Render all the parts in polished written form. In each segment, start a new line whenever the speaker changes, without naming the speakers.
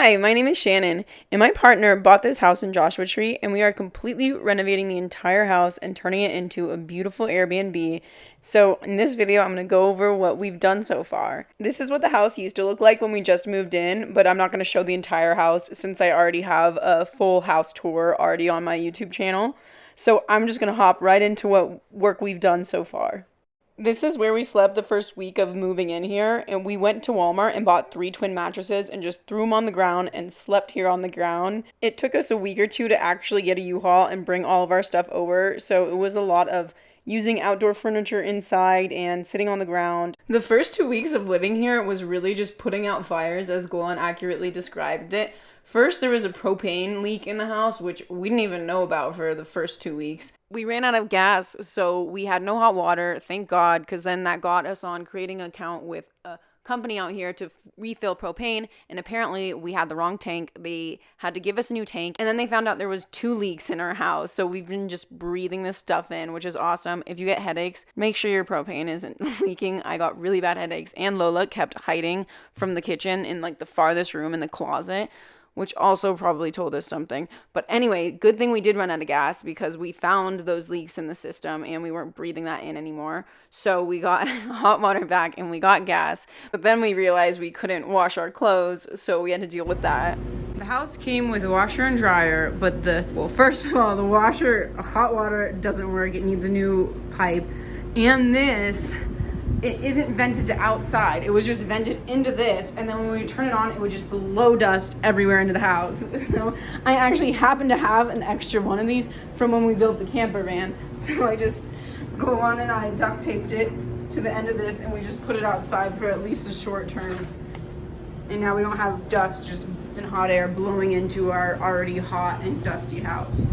Hi, my name is Shannon, and my partner bought this house in Joshua Tree, and we are completely renovating the entire house and turning it into a beautiful Airbnb. So in this video, I'm going to go over what we've done so far. This is what the house used to look like when we just moved in, but I'm not going to show the entire house since I already have a full house tour already on my YouTube channel. So I'm just going to hop right into what work we've done so far. This is where we slept the first week of moving in here, and we went to Walmart and bought 3 twin mattresses and just threw them on the ground and slept here on the ground. It took us a week or two to actually get a U-Haul and bring all of our stuff over, so it was a lot of using outdoor furniture inside and sitting on the ground. The first 2 weeks of living here was really just putting out fires, as Golan accurately described it. First, there was a propane leak in the house, which we didn't even know about for the first 2 weeks. We ran out of gas, so we had no hot water, thank God, because then that got us on creating an account with a company out here to refill propane, and apparently we had the wrong tank. They had to give us a new tank, and then they found out there was 2 leaks in our house, so we've been just breathing this stuff in, which is awesome. If you get headaches, make sure your propane isn't leaking. I got really bad headaches, and Lola kept hiding from the kitchen in like the farthest room in the closet, which also probably told us something. But anyway, good thing we did run out of gas because we found those leaks in the system and we weren't breathing that in anymore. So we got hot water back and we got gas. But then we realized we couldn't wash our clothes, so we had to deal with that. The house came with a washer and dryer, but first of all, the hot water doesn't work. It needs a new pipe. And it isn't vented to outside. It was just vented into this, and then when we turn it on, it would just blow dust everywhere into the house. So I actually happen to have an extra one of these from when we built the camper van. So I just go on and I duct taped it to the end of this, and we just put it outside for at least a short term. And now we don't have dust just and hot air blowing into our already hot and dusty house.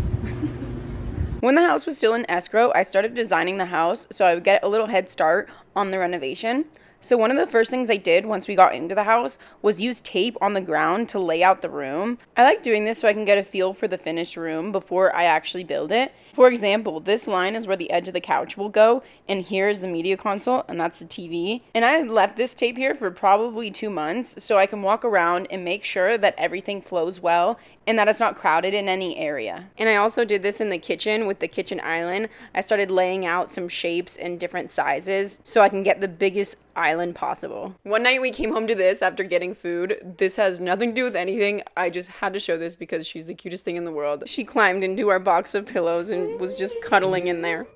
When the house was still in escrow, I started designing the house so I would get a little head start on the renovation. So one of the first things I did once we got into the house was use tape on the ground to lay out the room. I like doing this so I can get a feel for the finished room before I actually build it. For example, this line is where the edge of the couch will go, and here is the media console, and that's the TV. And I left this tape here for probably 2 months so I can walk around and make sure that everything flows well and that it's not crowded in any area. And I also did this in the kitchen with the kitchen island. I started laying out some shapes and different sizes so I can get the biggest island possible. One night we came home to this after getting food. This has nothing to do with anything. I just had to show this because she's the cutest thing in the world. She climbed into our box of pillows and was just cuddling in there.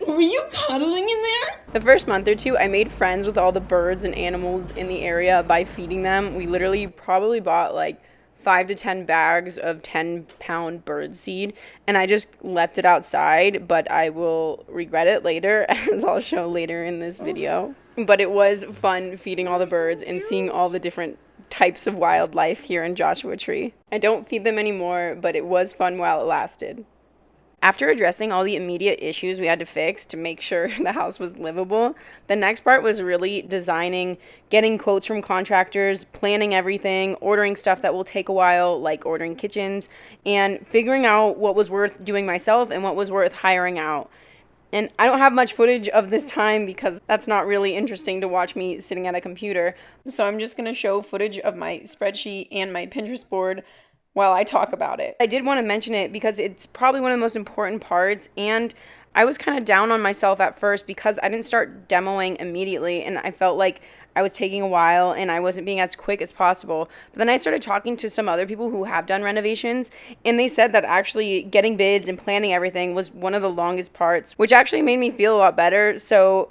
Were you cuddling in there? The first month or two, I made friends with all the birds and animals in the area by feeding them. We literally probably bought like 5 to 10 bags of 10-pound bird seed, and I just left it outside, but I will regret it later, as I'll show later in this video. But it was fun feeding all the birds and seeing all the different types of wildlife here in Joshua Tree. I don't feed them anymore, but it was fun while it lasted. After addressing all the immediate issues we had to fix to make sure the house was livable, the next part was really designing, getting quotes from contractors, planning everything, ordering stuff that will take a while, like ordering kitchens, and figuring out what was worth doing myself and what was worth hiring out. And I don't have much footage of this time because that's not really interesting to watch me sitting at a computer. So I'm just going to show footage of my spreadsheet and my Pinterest board while I talk about it. I did want to mention it because it's probably one of the most important parts, and I was kind of down on myself at first because I didn't start demoing immediately, and I felt like I was taking a while and I wasn't being as quick as possible. But then I started talking to some other people who have done renovations, and they said that actually getting bids and planning everything was one of the longest parts, which actually made me feel a lot better. So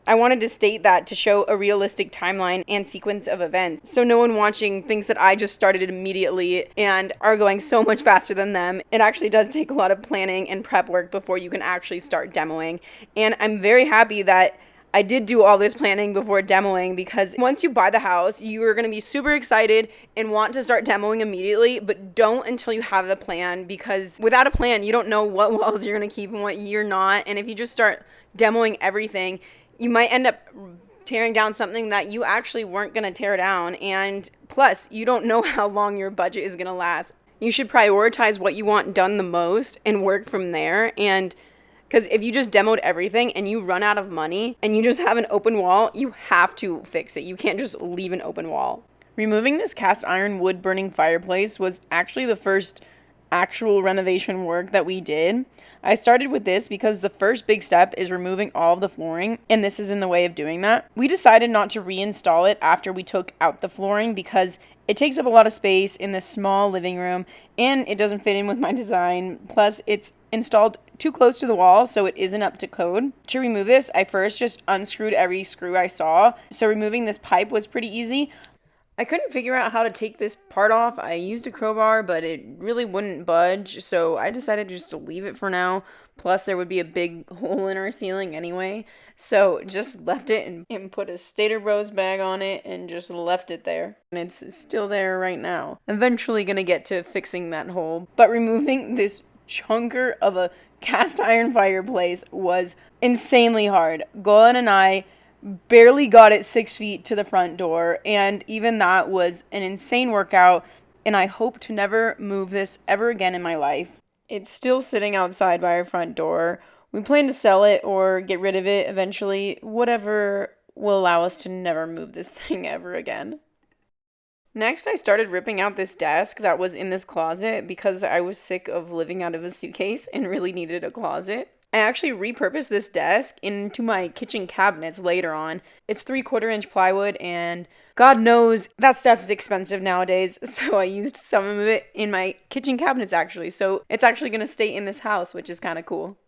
I wanted to state that to show a realistic timeline and sequence of events, so no one watching thinks that I just started it immediately and are going so much faster than them. It actually does take a lot of planning and prep work before you can actually start demoing, and I'm very happy that I did do all this planning before demoing, because once you buy the house, you are going to be super excited and want to start demoing immediately, but don't until you have the plan, because without a plan, you don't know what walls you're going to keep and what you're not, and if you just start demoing everything, you might end up tearing down something that you actually weren't going to tear down. And plus, you don't know how long your budget is going to last. You should prioritize what you want done the most and work from there. And because if you just demoed everything and you run out of money and you just have an open wall, you have to fix it. You can't just leave an open wall. Removing this cast iron wood burning fireplace was actually the first actual renovation work that we did. I started with this because the first big step is removing all of the flooring, and this is in the way of doing that. We decided not to reinstall it after we took out the flooring because it takes up a lot of space in this small living room and it doesn't fit in with my design. Plus, it's installed too close to the wall, so it isn't up to code. To remove this, I first just unscrewed every screw I saw, so removing this pipe was pretty easy. I couldn't figure out how to take this part off. I used a crowbar, but it really wouldn't budge, so I decided just to leave it for now. Plus, there would be a big hole in our ceiling anyway, so just left it and put a Stater Bros bag on it and just left it there. And it's still there right now. Eventually gonna get to fixing that hole, but removing this chunker of a cast iron fireplace was insanely hard. Golan and I barely got it 6 feet to the front door, and even that was an insane workout, and I hope to never move this ever again in my life. It's still sitting outside by our front door. We plan to sell it or get rid of it eventually, whatever will allow us to never move this thing ever again. Next, I started ripping out this desk that was in this closet because I was sick of living out of a suitcase and really needed a closet. I actually repurposed this desk into my kitchen cabinets later on. It's 3/4 inch plywood, and God knows that stuff is expensive nowadays, so I used some of it in my kitchen cabinets actually. So it's actually going to stay in this house, which is kind of cool.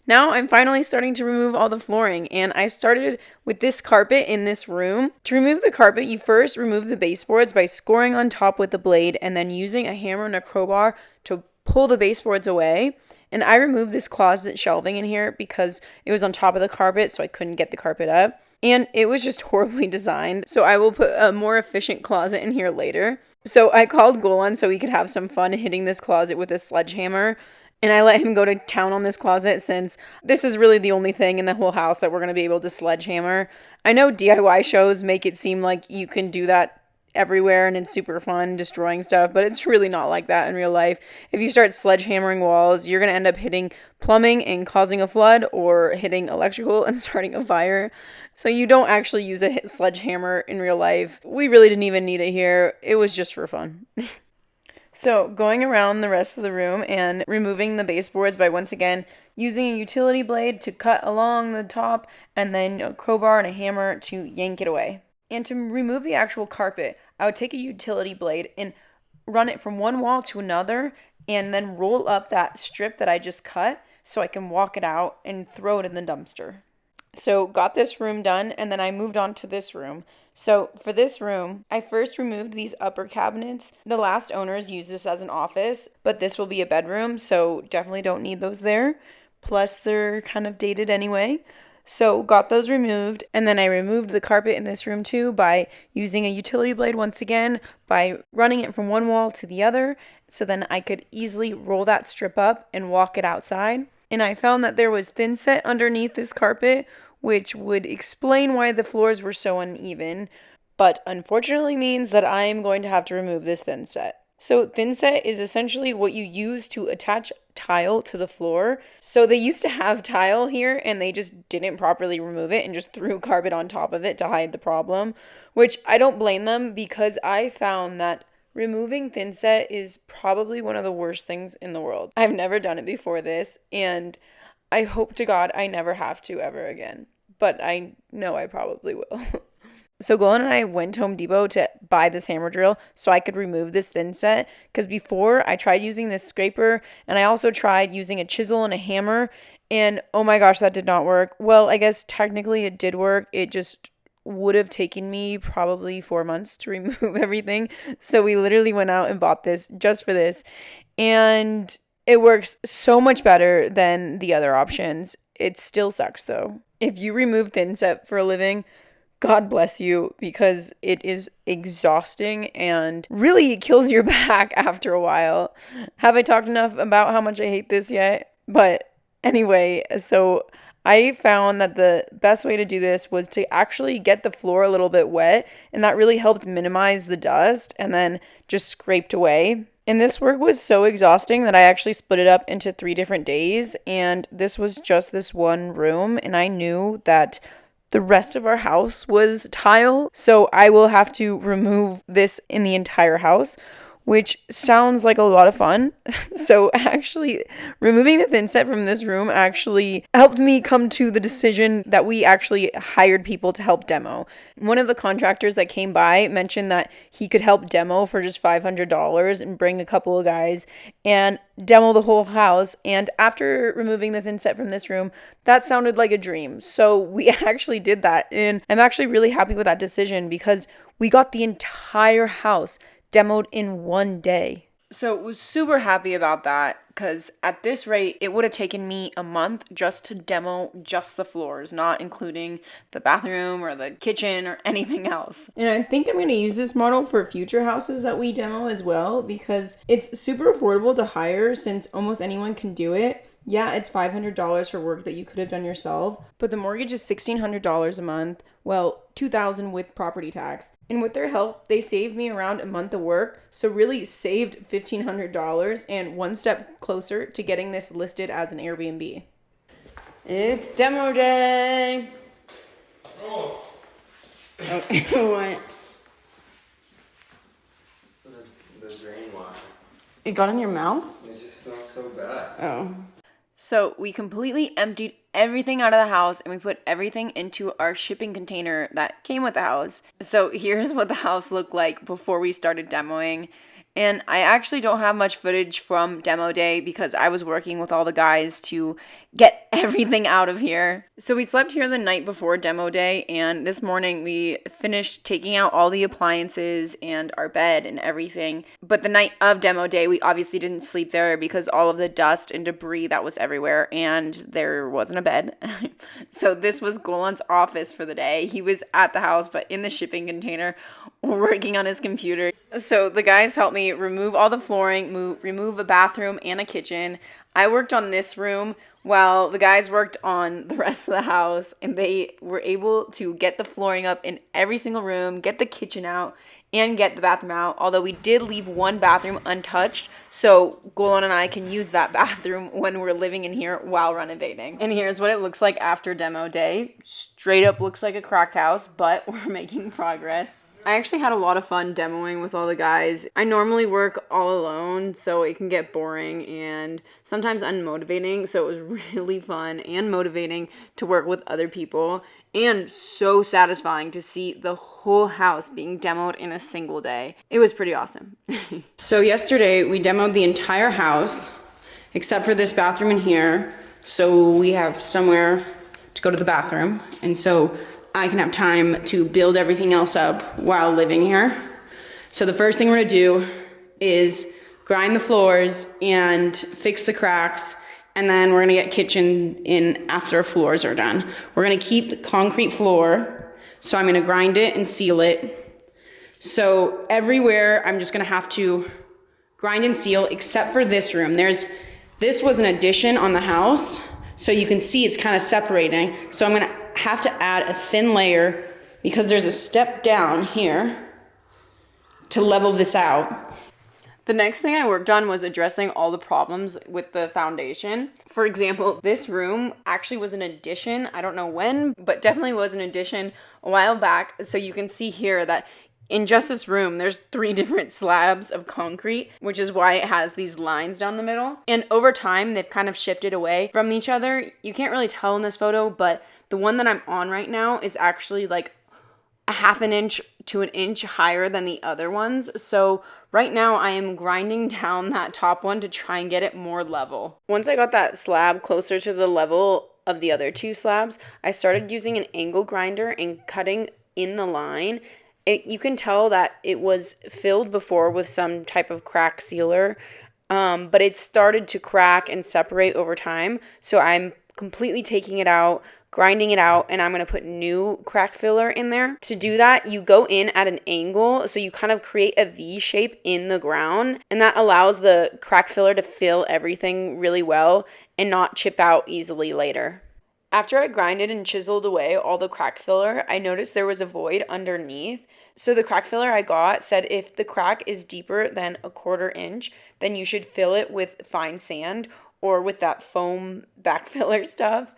Now I'm finally starting to remove all the flooring, and I started with this carpet in this room. To remove the carpet, you first remove the baseboards by scoring on top with the blade and then using a hammer and a crowbar to pull the baseboards away. And I removed this closet shelving in here because it was on top of the carpet, so I couldn't get the carpet up. And it was just horribly designed, so I will put a more efficient closet in here later. So I called Golan so we could have some fun hitting this closet with a sledgehammer. And I let him go to town on this closet since this is really the only thing in the whole house that we're going to be able to sledgehammer. I know DIY shows make it seem like you can do that everywhere and it's super fun destroying stuff, but it's really not like that in real life. If you start sledgehammering walls, you're going to end up hitting plumbing and causing a flood, or hitting electrical and starting a fire. So you don't actually use a sledgehammer in real life. We really didn't even need it here. It was just for fun. So going around the rest of the room and removing the baseboards by once again using a utility blade to cut along the top, and then a crowbar and a hammer to yank it away. And to remove the actual carpet, I would take a utility blade and run it from one wall to another and then roll up that strip that I just cut so I can walk it out and throw it in the dumpster. So got this room done, and then I moved on to this room. So for this room, I first removed these upper cabinets. The last owners used this as an office, but this will be a bedroom, so definitely don't need those there. Plus they're kind of dated anyway. So got those removed, and then I removed the carpet in this room too by using a utility blade once again, by running it from one wall to the other, so then I could easily roll that strip up and walk it outside. And I found that there was Thinset underneath this carpet, which would explain why the floors were so uneven, but unfortunately means that I am going to have to remove this Thinset. So Thinset is essentially what you use to attach tile to the floor. So they used to have tile here and they just didn't properly remove it and just threw carpet on top of it to hide the problem, which I don't blame them, because I found that removing Thinset is probably one of the worst things in the world. I've never done it before this, and I hope to God I never have to ever again. But I know I probably will. So Golan and I went to Home Depot to buy this hammer drill so I could remove this Thinset, because before I tried using this scraper, and I also tried using a chisel and a hammer, and oh my gosh, that did not work. Well, I guess technically it did work. It just would have taken me probably 4 months to remove everything. So we literally went out and bought this just for this, and it works so much better than the other options. It still sucks though. If you remove Thinset for a living, God bless you, because it is exhausting and really kills your back after a while. Have I talked enough about how much I hate this yet? But anyway, so I found that the best way to do this was to actually get the floor a little bit wet, and that really helped minimize the dust and then just scraped away. And this work was so exhausting that I actually split it up into 3 different days, and this was just this one room, and I knew that The rest of our house was tile, so I will have to remove this in the entire house, which sounds like a lot of fun. So actually, removing the thinset from this room actually helped me come to the decision that we actually hired people to help demo. One of the contractors that came by mentioned that he could help demo for just $500 and bring a couple of guys and demo the whole house. And after removing the thinset from this room, that sounded like a dream. So we actually did that. And I'm actually really happy with that decision because we got the entire house demoed in one day. So was super happy about that because at this rate, it would have taken me a month just to demo just the floors, not including the bathroom or the kitchen or anything else. And I think I'm going to use this model for future houses that we demo as well because it's super affordable to hire since almost anyone can do it. Yeah, it's $500 for work that you could have done yourself, but the mortgage is $1,600 a month. Well, $2,000 with property tax. And with their help, they saved me around a month of work, so really saved $1,500 and one step closer to getting this listed as an Airbnb. It's demo day.
Oh.
What?
The drain line.
It got in your mouth?
It just smells so bad.
Oh. So we completely emptied everything out of the house and we put everything into our shipping container that came with the house. So here's what the house looked like before we started demoing. And I actually don't have much footage from demo day because I was working with all the guys to get everything out of here. So we slept here the night before demo day, and this morning we finished taking out all the appliances and our bed and everything. But the night of demo day, we obviously didn't sleep there because all of the dust and debris that was everywhere, and there wasn't a bed. So this was Golan's office for the day. He was at the house, but in the shipping container, working on his computer. So the guys helped me remove all the flooring, remove a bathroom and a kitchen. I worked on this room while the guys worked on the rest of the house, and they were able to get the flooring up in every single room, get the kitchen out, and get the bathroom out, although we did leave one bathroom untouched, so Golan and I can use that bathroom when we're living in here while renovating. And here's what it looks like after demo day. Straight up looks like a crack house, but we're making progress. I actually had a lot of fun demoing with all the guys. I normally work all alone, so it can get boring and sometimes unmotivating, so it was really fun and motivating to work with other people and so satisfying to see the whole house being demoed in a single day. It was pretty awesome. So yesterday we demoed the entire house except for this bathroom in here, so we have somewhere to go to the bathroom, and so I can have time to build everything else up while living here. So the first thing we're gonna do is grind the floors and fix the cracks, and then we're gonna get kitchen in after floors are done. We're gonna keep the concrete floor, so I'm gonna grind it and seal it. So everywhere I'm just gonna have to grind and seal except for this room. This was an addition on the house, so you can see it's kind of separating. So I'm gonna have to add a thin layer because there's a step down here to level this out. The next thing I worked on was addressing all the problems with the foundation. For example, this room actually was an addition. I don't know when, but definitely was an addition a while back. So you can see here that in just this room, there's 3 different slabs of concrete, which is why it has these lines down the middle. And over time, they've kind of shifted away from each other. You can't really tell in this photo, but the one that I'm on right now is actually like a half an inch to an inch higher than the other ones. So right now I am grinding down that top one to try and get it more level. Once I got that slab closer to the level of the other 2 slabs, I started using an angle grinder and cutting in the line. You can tell that it was filled before with some type of crack sealer, but it started to crack and separate over time. So I'm completely taking it out, grinding it out, and I'm going to put new crack filler in there. To do that, you go in at an angle, so you kind of create a V shape in the ground, and that allows the crack filler to fill everything really well and not chip out easily later. After I grinded and chiseled away all the crack filler, I noticed there was a void underneath. So the crack filler I got said if the crack is deeper than a 1/4 inch, then you should fill it with fine sand or with that foam back filler stuff.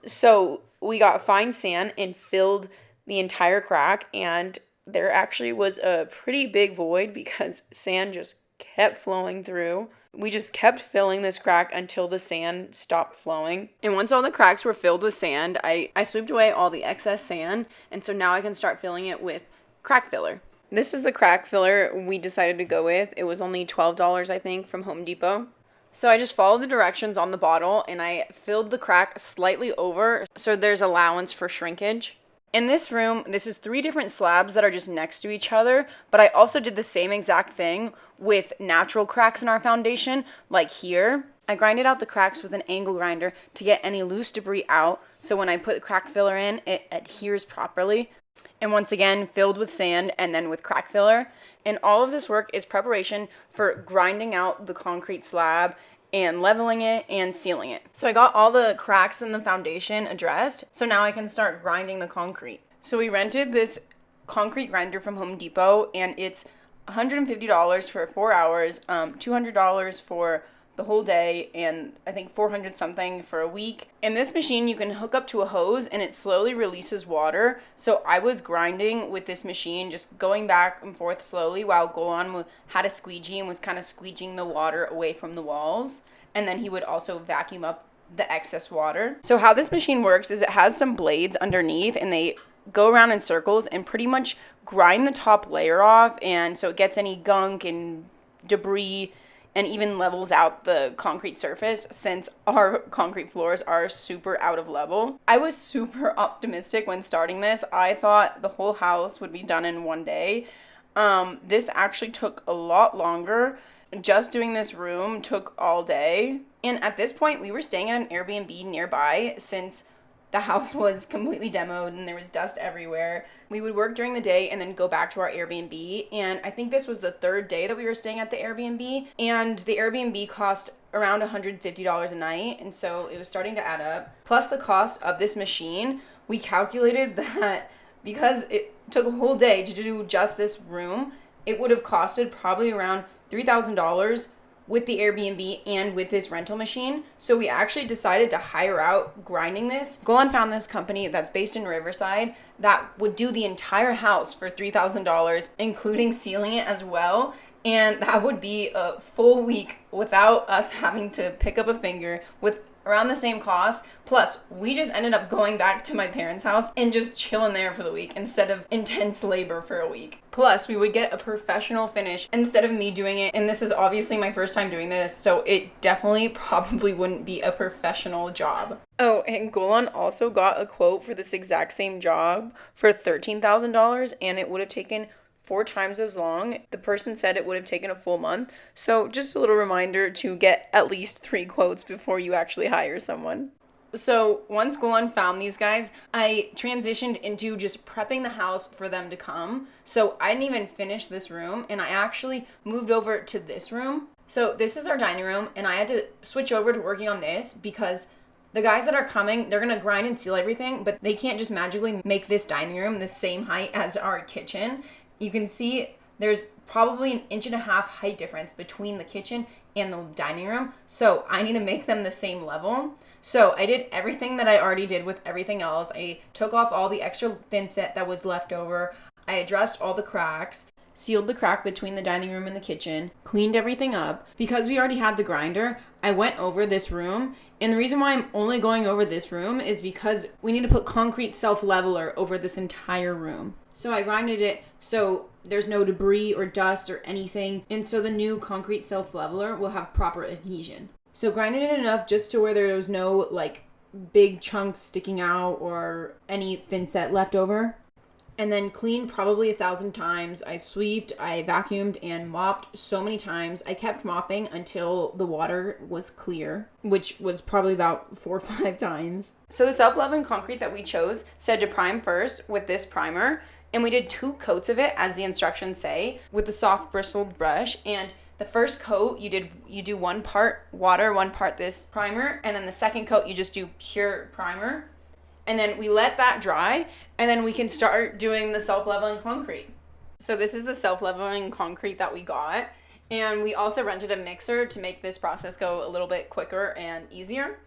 So We got fine sand and filled the entire crack, and there actually was a pretty big void because sand just kept flowing through. We just kept filling this crack until the sand stopped flowing. And once all the cracks were filled with sand, I swept away all the excess sand, and so now I can start filling it with crack filler. This is the crack filler we decided to go with. It was only $12, I think, from Home Depot. So I just followed the directions on the bottle, and I filled the crack slightly over so there's allowance for shrinkage. In this room, this is 3 different slabs that are just next to each other, but I also did the same exact thing with natural cracks in our foundation, like here. I grinded out the cracks with an angle grinder to get any loose debris out, so when I put the crack filler in, it adheres properly. And once again, filled with sand and then with crack filler. And all of this work is preparation for grinding out the concrete slab and leveling it and sealing it. So I got all the cracks in the foundation addressed, so now I can start grinding the concrete. So we rented this concrete grinder from Home Depot, and it's $150 for 4 hours, $200 for the whole day, and I think 400 something for a week. And this machine you can hook up to a hose and it slowly releases water. So I was grinding with this machine, just going back and forth slowly while Golan had a squeegee and was kind of squeegeeing the water away from the walls. And then he would also vacuum up the excess water. So how this machine works is it has some blades underneath, and they go around in circles and pretty much grind the top layer off, and so it gets any gunk and debris and even levels out the concrete surface, since our concrete floors are super out of level. I was super optimistic when starting this. I thought the whole house would be done in one day. This actually took a lot longer. Just doing this room took all day. And at this point, we were staying at an Airbnb nearby since the house was completely demoed and there was dust everywhere. We would work during the day and then go back to our Airbnb. And I think this was the 3rd day that we were staying at the Airbnb. And the Airbnb cost around $150 a night. And so it was starting to add up. Plus the cost of this machine, we calculated that because it took a whole day to do just this room, it would have costed probably around $3,000 with the Airbnb and with this rental machine. So we actually decided to hire out grinding this. Golan found this company that's based in Riverside that would do the entire house for $3,000, including sealing it as well. And that would be a full week without us having to pick up a finger, with around the same cost. Plus, we just ended up going back to my parents' house and just chilling there for the week instead of intense labor for a week. Plus, we would get a professional finish instead of me doing it. And this is obviously my first time doing this, so it definitely probably wouldn't be a professional job. Oh, and Golan also got a quote for this exact same job for $13,000, and it would have taken 4 times as long. The person said it would have taken a full month. So just a little reminder to get at least 3 quotes before you actually hire someone. So once Golan found these guys, I transitioned into just prepping the house for them to come. So I didn't even finish this room, and I actually moved over to this room. So this is our dining room, and I had to switch over to working on this because the guys that are coming, they're going to grind and seal everything, but they can't just magically make this dining room the same height as our kitchen. You can see there's probably an 1.5 inch height difference between the kitchen and the dining room. So I need to make them the same level. So I did everything that I already did with everything else. I took off all the extra thinset that was left over. I addressed all the cracks, sealed the crack between the dining room and the kitchen, cleaned everything up. Because we already had the grinder, I went over this room. And the reason why I'm only going over this room is because we need to put concrete self-leveler over this entire room. So I grinded it so there's no debris or dust or anything. And so the new concrete self-leveler will have proper adhesion. So grinded it enough just to where there was no like big chunks sticking out or any thinset left over. And then cleaned probably 1,000 times. I sweeped, I vacuumed, and mopped so many times. I kept mopping until the water was clear, which was probably about 4 or 5 times. So the self-leveling concrete that we chose said to prime first with this primer. And we did 2 coats of it, as the instructions say, with the soft bristled brush. And the first coat, you do 1 part water, 1 part this primer. And then the second coat, you just do pure primer. And then we let that dry, and then we can start doing the self-leveling concrete. So this is the self-leveling concrete that we got. And we also rented a mixer to make this process go a little bit quicker and easier.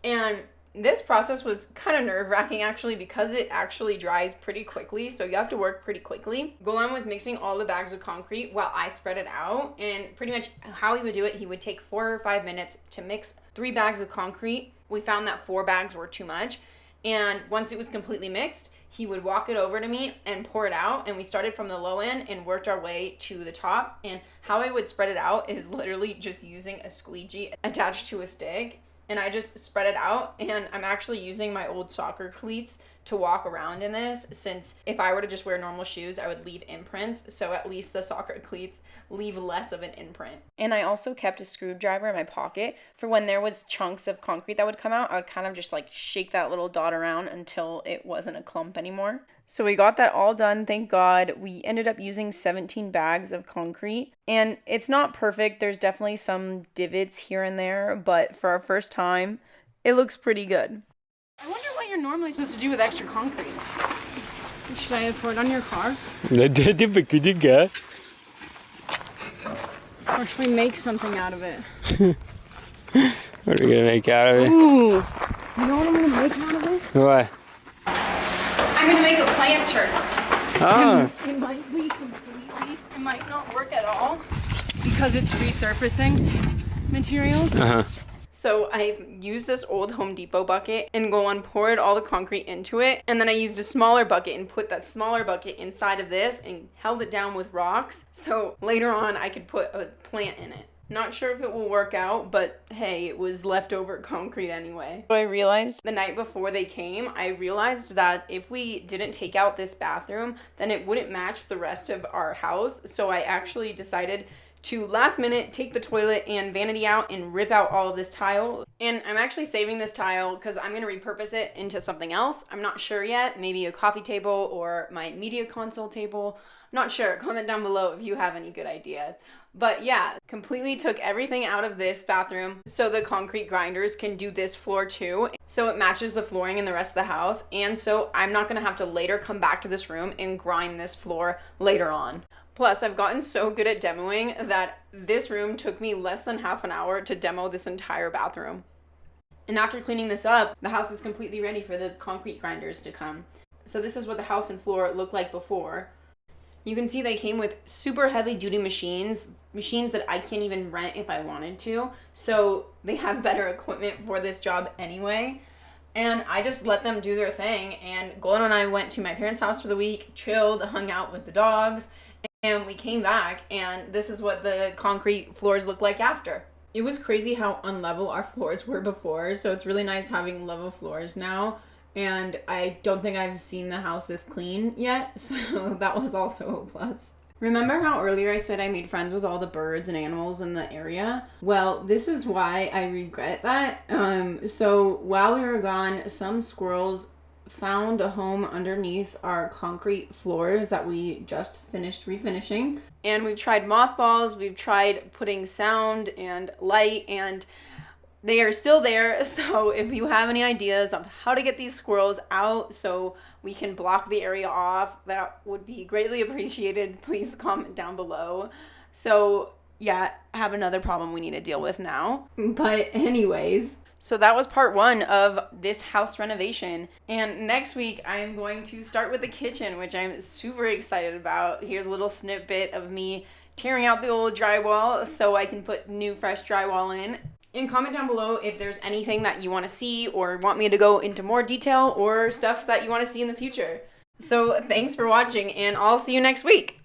And This process was kind of nerve-wracking actually because it actually dries pretty quickly, so you have to work pretty quickly. Golan was mixing all the bags of concrete while I spread it out, and pretty much how he would do it, he would take 4 or 5 minutes to mix 3 bags of concrete. We found that 4 bags were too much, and once it was completely mixed, he would walk it over to me and pour it out, and we started from the low end and worked our way to the top. And how I would spread it out is literally just using a squeegee attached to a stick, and I just spread it out, and I'm actually using my old soccer cleats to walk around in this, since if I were to just wear normal shoes, I would leave imprints, so at least the soccer cleats leave less of an imprint. And I also kept a screwdriver in my pocket for when there was chunks of concrete that would come out. I would kind of just like shake that little dot around until it wasn't a clump anymore. So we got that all done, thank God. We ended up using 17 bags of concrete, and it's not perfect. There's definitely some divots here and there, but for our first time, it looks pretty good. I wonder what you're normally supposed to do with extra concrete. Should I pour it on your car?
Det brukar du göra.
Or should we make something out of it?
What are you gonna make out of it?
Ooh, you know what I'm gonna make out of it?
What?
I'm gonna make a planter.
Oh.
It might be completely, it might not work at all because it's resurfacing materials. So I used this old Home Depot bucket and poured all the concrete into it. And then I used a smaller bucket and put that smaller bucket inside of this and held it down with rocks. So later on I could put a plant in it. Not sure if it will work out, but hey, it was leftover concrete anyway. So I realized the night before they came, I realized that if we didn't take out this bathroom, then it wouldn't match the rest of our house. So I actually decided to last minute take the toilet and vanity out and rip out all of this tile. And I'm actually saving this tile because I'm going to repurpose it into something else. I'm not sure yet. Maybe a coffee table or my media console table. Not sure. Comment down below if you have any good ideas. But yeah, completely took everything out of this bathroom so the concrete grinders can do this floor too. So it matches the flooring in the rest of the house. And so I'm not going to have to later come back to this room and grind this floor later on. Plus, I've gotten so good at demoing that this room took me less than half an hour to demo this entire bathroom. And after cleaning this up, the house is completely ready for the concrete grinders to come. So this is what the house and floor looked like before. You can see they came with super heavy duty machines that I can't even rent if I wanted to. So they have better equipment for this job anyway. And I just let them do their thing. And Golan and I went to my parents' house for the week, chilled, hung out with the dogs. And we came back, and this is what the concrete floors look like after. It was crazy how unlevel our floors were before, so it's really nice having level floors now. And I don't think I've seen the house this clean yet, so that was also a plus. Remember how earlier I said I made friends with all the birds and animals in the area? Well, this is why I regret that. So while we were gone, some squirrels found a home underneath our concrete floors that we just finished refinishing. And we've tried mothballs, we've tried putting sound and light, and they are still there. So if you have any ideas of how to get these squirrels out so we can block the area off, that would be greatly appreciated. Please comment down below. So yeah, I have another problem we need to deal with now. But anyways, so that was part 1 of this house renovation. And next week, I am going to start with the kitchen, which I'm super excited about. Here's a little snippet of me tearing out the old drywall so I can put new fresh drywall in. And comment down below if there's anything that you want to see or want me to go into more detail or stuff that you want to see in the future. So thanks for watching, and I'll see you next week.